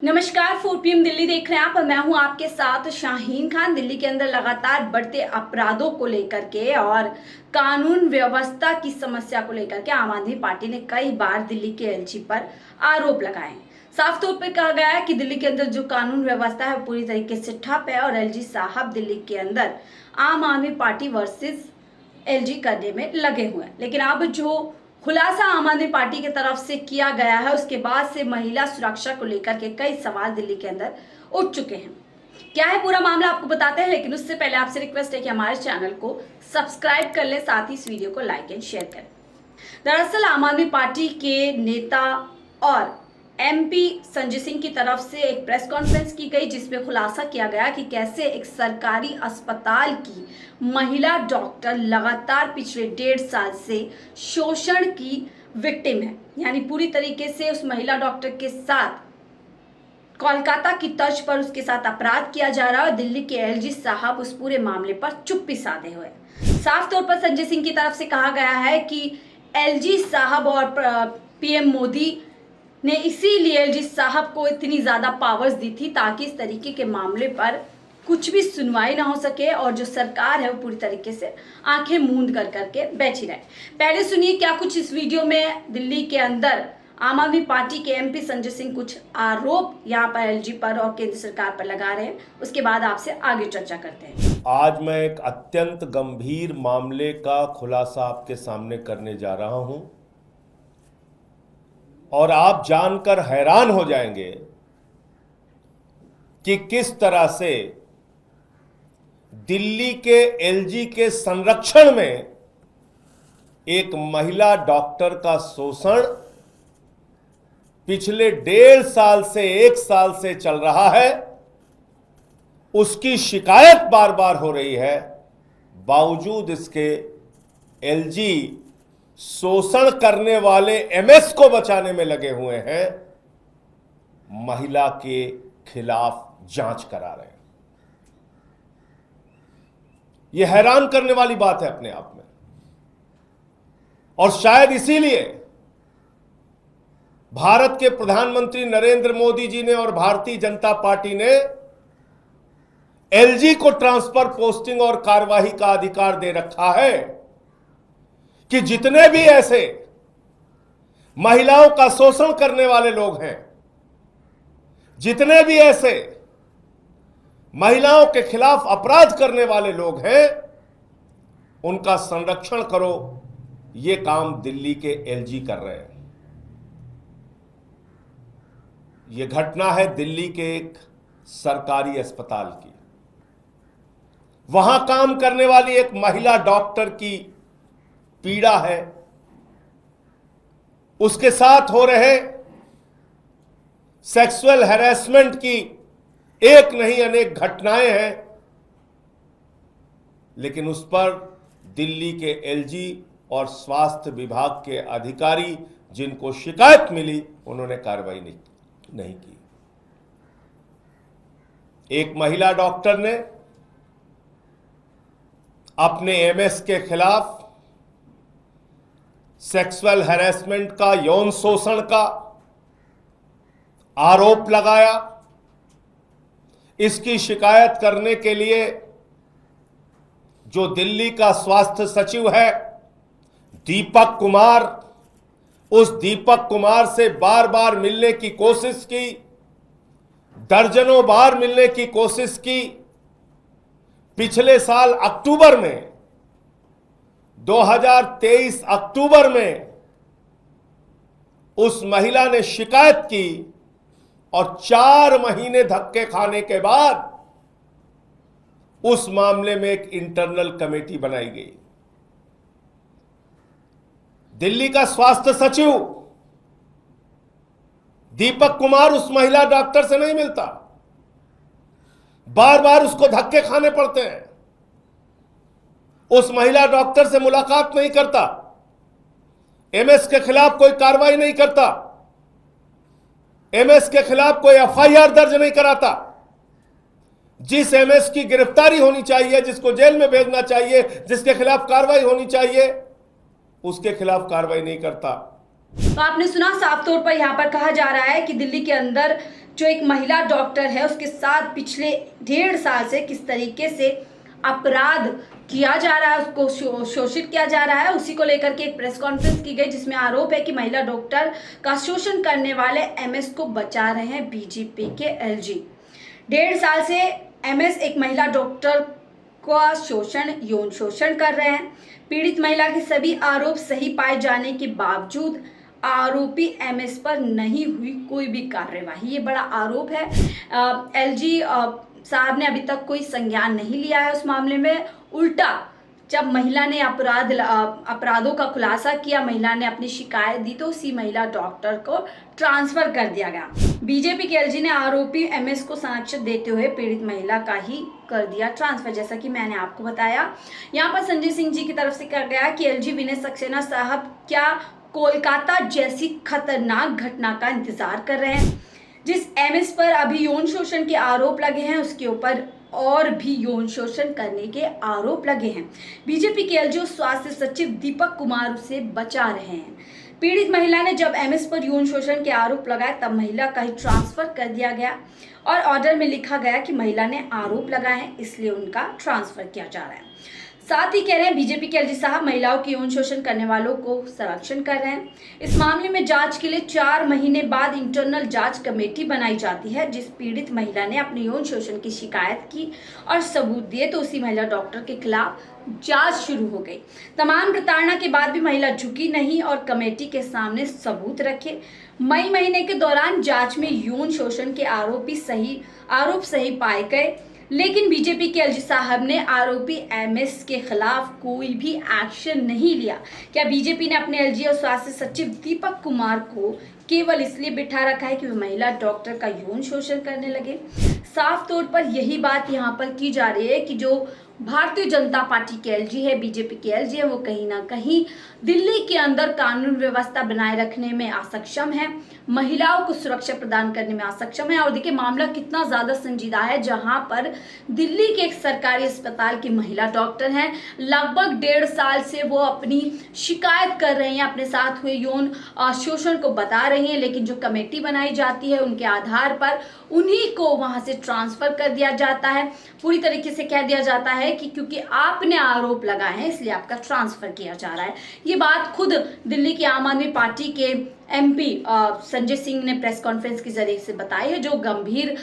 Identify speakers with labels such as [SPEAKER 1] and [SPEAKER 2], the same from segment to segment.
[SPEAKER 1] नमस्कार, 4 PM दिल्ली देख रहे हैं आप और मैं हूं आपके साथ शाहीन खान। दिल्ली के अंदर लगातार बढ़ते अपराधों को लेकर के और कानून व्यवस्था की समस्या को लेकर के आम आदमी पार्टी ने कई बार दिल्ली के एलजी पर आरोप लगाए। साफ तौर पर कहा गया है कि दिल्ली के अंदर जो कानून व्यवस्था है पूरी तरीके से ठप है और एलजी साहब दिल्ली के अंदर आम आदमी पार्टी वर्सेस एलजी करने में लगे हुए हैं। लेकिन अब जो खुलासा आम आदमी पार्टी की तरफ से किया गया है उसके बाद से महिला सुरक्षा को लेकर के कई सवाल दिल्ली के अंदर उठ चुके हैं। क्या है पूरा मामला आपको बताते हैं, लेकिन उससे पहले आपसे रिक्वेस्ट है कि हमारे चैनल को सब्सक्राइब कर ले, साथ ही इस वीडियो को लाइक एंड शेयर करें। दरअसल आम आदमी पार्टी के नेता और एमपी संजय सिंह की तरफ से एक प्रेस कॉन्फ्रेंस की गई जिसमें खुलासा किया गया कि कैसे एक सरकारी अस्पताल की महिला डॉक्टर लगातार पिछले 1.5 साल से शोषण की विक्टिम है। यानी पूरी तरीके से उस महिला डॉक्टर के साथ कोलकाता की तर्ज पर उसके साथ अपराध किया जा रहा है और दिल्ली के एलजी साहब उस पूरे मामले पर चुप्पी साधे हुए। साफ तौर पर संजय सिंह की तरफ से कहा गया है कि एलजी साहब और पीएम मोदी ने इसीलिए एलजी साहब को इतनी ज्यादा पावर्स दी थी ताकि इस तरीके के मामले पर कुछ भी सुनवाई ना हो सके और जो सरकार है वो पूरी तरीके से आंखें मूंद कर करके बैठी रहे। पहले सुनिए क्या कुछ इस वीडियो में दिल्ली के अंदर आम आदमी पार्टी के एमपी संजय सिंह कुछ आरोप यहाँ पर एलजी पर और केंद्र सरकार पर लगा रहे हैं, उसके बाद आपसे आगे चर्चा करते हैं।
[SPEAKER 2] आज मैं एक अत्यंत गंभीर मामले का खुलासा आपके सामने करने जा रहा हूं और आप जानकर हैरान हो जाएंगे कि किस तरह से दिल्ली के एलजी के संरक्षण में एक महिला डॉक्टर का शोषण पिछले 1.5 साल से 1 साल से चल रहा है। उसकी शिकायत बार बार हो रही है, बावजूद इसके एलजी शोषण करने वाले एमएस को बचाने में लगे हुए हैं, महिला के खिलाफ जांच करा रहे हैं। यह हैरान करने वाली बात है अपने आप में और शायद इसीलिए भारत के प्रधानमंत्री नरेंद्र मोदी जी ने और भारतीय जनता पार्टी ने एलजी को ट्रांसफर, पोस्टिंग और कार्यवाही का अधिकार दे रखा है कि जितने भी ऐसे महिलाओं का शोषण करने वाले लोग हैं, जितने भी ऐसे महिलाओं के खिलाफ अपराध करने वाले लोग हैं, उनका संरक्षण करो। यह काम दिल्ली के एलजी कर रहे हैं। यह घटना है दिल्ली के एक सरकारी अस्पताल की। वहां काम करने वाली एक महिला डॉक्टर की पीड़ा है, उसके साथ हो रहे सेक्सुअल हैरेसमेंट की एक नहीं अनेक घटनाएं हैं, लेकिन उस पर दिल्ली के एलजी और स्वास्थ्य विभाग के अधिकारी जिनको शिकायत मिली उन्होंने कार्रवाई नहीं की। एक महिला डॉक्टर ने अपने एमएस के खिलाफ सेक्सुअल हैरेसमेंट का, यौन शोषण का आरोप लगाया। इसकी शिकायत करने के लिए जो दिल्ली का स्वास्थ्य सचिव है दीपक कुमार, उस दीपक कुमार से बार बार मिलने की कोशिश की, दर्जनों बार मिलने की कोशिश की। पिछले साल अक्टूबर में, 2023 अक्टूबर में उस महिला ने शिकायत की और 4 महीने धक्के खाने के बाद उस मामले में एक इंटरनल कमेटी बनाई गई। दिल्ली का स्वास्थ्य सचिव दीपक कुमार उस महिला डॉक्टर से नहीं मिलता, बार बार उसको धक्के खाने पड़ते हैं, उस महिला डॉक्टर से मुलाकात नहीं करता, एमएस के खिलाफ कोई कार्रवाई नहीं करता, एमएस के खिलाफ कोई एफआईआर दर्ज नहीं कराता। जिस एमएस की गिरफ्तारी होनी चाहिए, जिसको जेल में भेजना चाहिए, जिसके खिलाफ कार्रवाई होनी चाहिए, उसके खिलाफ कार्रवाई नहीं करता।
[SPEAKER 1] तो आपने सुना, साफ तौर पर यहाँ पर कहा जा रहा है कि दिल्ली के अंदर जो एक महिला डॉक्टर है उसके साथ पिछले 1.5 साल से किस तरीके से अपराध किया जा रहा है, उसको शोषित किया जा रहा है, उसी को लेकर के एक प्रेस कॉन्फ्रेंस की गई जिसमें आरोप है कि महिला डॉक्टर का शोषण करने वाले एमएस को बचा रहे हैं बीजेपी के एलजी। 1.5 साल से एमएस एक महिला डॉक्टर का शोषण, यौन शोषण कर रहे हैं। पीड़ित महिला के सभी आरोप सही पाए जाने के बावजूद आरोपी एमएस पर नहीं हुई कोई भी कार्यवाही, ये बड़ा आरोप है। एलजी साहब ने अभी तक कोई संज्ञान नहीं लिया है उस मामले में। उल्टा जब महिला ने अपराधों का खुलासा किया, महिला ने अपनी शिकायत दी, तो उसी महिला डॉक्टर को ट्रांसफर कर दिया गया। बीजेपी के एलजी ने आरोपी एमएस को संरक्षण देते हुए पीड़ित महिला का ही कर दिया ट्रांसफर। जैसा कि मैंने आपको बताया, यहाँ पर संजय सिंह जी की तरफ से कहा गया कि एलजी विनय सक्सेना साहब क्या कोलकाता जैसी खतरनाक घटना का इंतजार कर रहे हैं? जिस एमएस पर अभी यौन शोषण के आरोप लगे हैं उसके ऊपर और भी यौन शोषण करने के आरोप लगे हैं। बीजेपी के एलजी स्वास्थ्य सचिव दीपक कुमार उसे बचा रहे हैं। पीड़ित महिला ने जब एमएस पर यौन शोषण के आरोप लगाए तब महिला का ही ट्रांसफर कर दिया गया और ऑर्डर में लिखा गया कि महिला ने आरोप लगाए हैं, इसलिए उनका ट्रांसफर किया जा रहा है। साथ ही कह रहे हैं बीजेपी के एलजी साहब महिलाओं के यौन शोषण करने वालों को संरक्षण कर रहे हैं। इस मामले में जांच के लिए 4 महीने बाद इंटरनल जांच कमेटी बनाई जाती है। जिस पीड़ित महिला ने अपने यौन शोषण की शिकायत की और सबूत दिए तो उसी महिला डॉक्टर के खिलाफ जांच शुरू हो गई। तमाम प्रताड़ना के बाद भी महिला झुकी नहीं और कमेटी के सामने सबूत रखे। मई महीने के दौरान जांच में यौन शोषण के आरोप सही पाए गए, लेकिन बीजेपी के एलजी साहब ने आरोपी एमएस के खिलाफ कोई भी एक्शन नहीं लिया। क्या बीजेपी ने अपने एलजी और स्वास्थ्य सचिव दीपक कुमार को केवल इसलिए बिठा रखा है कि वे महिला डॉक्टर का यौन शोषण करने लगे? साफ तौर पर यही बात यहाँ पर की जा रही है कि जो भारतीय जनता पार्टी के एलजी है, बीजेपी के एलजी है, वो कहीं ना कहीं दिल्ली के अंदर कानून व्यवस्था बनाए रखने में असक्षम है, महिलाओं को सुरक्षा प्रदान करने में असक्षम है। और देखिए मामला कितना ज्यादा संजीदा है, जहां पर दिल्ली के एक सरकारी अस्पताल की महिला डॉक्टर हैं, लगभग 1.5 साल से वो अपनी शिकायत कर रही हैं, अपने साथ हुए यौन शोषण को बता रही हैं, लेकिन जो कमेटी बनाई जाती है उनके आधार पर उन्हीं को वहां से ट्रांसफर कर दिया जाता है। पूरी तरीके से कह दिया जाता है कि क्योंकि आपने आरोप लगाए हैं इसलिए आपका ट्रांसफर किया जा रहा है। ये बात खुद दिल्ली की आम आदमी पार्टी के एमपी संजय सिंह ने प्रेस कॉन्फ्रेंस के जरिए से बताई है, जो गंभीर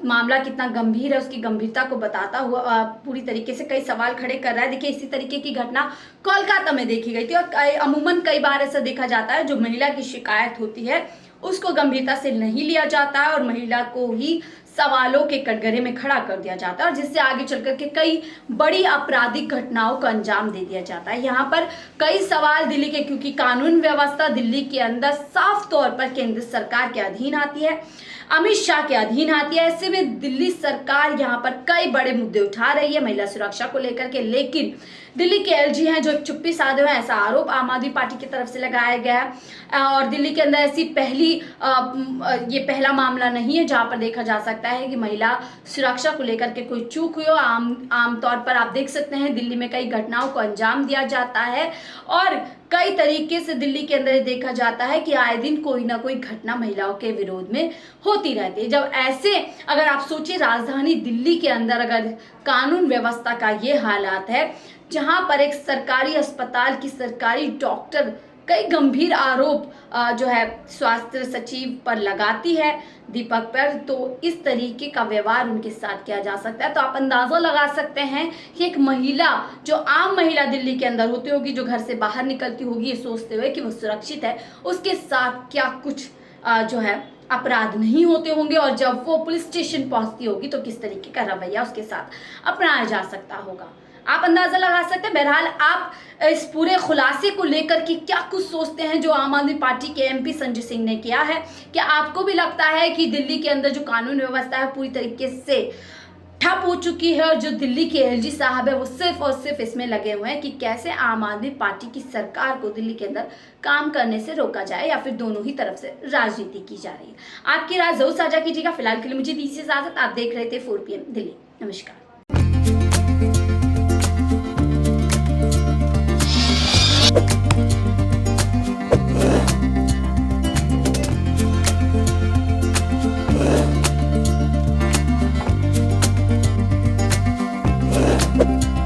[SPEAKER 1] मामला कितना गंभीर है उसकी गंभीरता को बताता हुआ पूरी तरीके से कई सवाल खड़े कर रहा है। देखिए इसी तरीके की घटना कोलकाता में देखी गई थी और अमूमन कई बार ऐसा देखा जाता है जो महिला की शिकायत होती है उसको गंभीरता से नहीं लिया जाता है और महिला को ही सवालों के कटघरे में खड़ा कर दिया जाता है और जिससे आगे चलकर के कई बड़ी आपराधिक घटनाओं को अंजाम दे दिया जाता है। यहाँ पर कई सवाल दिल्ली के, क्योंकि कानून व्यवस्था दिल्ली के अंदर साफ तौर पर केंद्र सरकार के अधीन आती है, अमित शाह के अधीन आती है। ऐसे में दिल्ली सरकार यहाँ पर कई बड़े मुद्दे उठा रही है महिला सुरक्षा को लेकर के, लेकिन दिल्ली के एलजी हैं जो चुप्पी साधे हुए, ऐसा आरोप आम आदमी पार्टी की तरफ से लगाया गया है। और दिल्ली के अंदर ऐसी ये पहला मामला नहीं है जहां पर देखा जा सकता है कि महिला सुरक्षा को लेकर के कोई चूक हुई हो। आमतौर पर आप देख सकते हैं दिल्ली में कई घटनाओं को अंजाम दिया जाता है और कई तरीके से दिल्ली के अंदर देखा जाता है कि आए दिन कोई ना कोई घटना महिलाओं के विरोध में होती रहती है। जब ऐसे अगर आप सोचिए राजधानी दिल्ली के अंदर अगर कानून व्यवस्था का ये हालात है जहां पर एक सरकारी अस्पताल की सरकारी डॉक्टर कई गंभीर आरोप जो है स्वास्थ्य सचिव पर लगाती है, दीपक पर, तो इस तरीके का व्यवहार उनके साथ किया जा सकता है। तो आप अंदाजा लगा सकते हैं कि एक महिला, जो आम महिला दिल्ली के अंदर होती होगी, जो घर से बाहर निकलती होगी ये सोचते हुए कि वो सुरक्षित है, उसके साथ क्या कुछ जो है अपराध नहीं होते होंगे और जब वो पुलिस स्टेशन पहुंचती होगी तो किस तरीके का रवैया उसके साथ अपनाया जा सकता होगा। आप अंदाजा लगा सकते हैं। बहरहाल आप इस पूरे खुलासे को लेकर के क्या कुछ सोचते हैं जो आम आदमी पार्टी के एमपी संजय सिंह ने किया है? क्या आपको भी लगता है कि दिल्ली के अंदर जो कानून व्यवस्था है पूरी तरीके से ठप हो चुकी है और जो दिल्ली के एलजी साहब है वो सिर्फ और सिर्फ इसमें लगे हुए हैं कि कैसे आम आदमी पार्टी की सरकार को दिल्ली के अंदर काम करने से रोका जाए या फिर दोनों ही तरफ से राजनीति की जा रही है? आपकी राय जरूर साझा कीजिएगा। फिलहाल के लिए मुझे दीजिए इजाजत। आप देख रहे थे 4 PM दिल्ली। नमस्कार। है।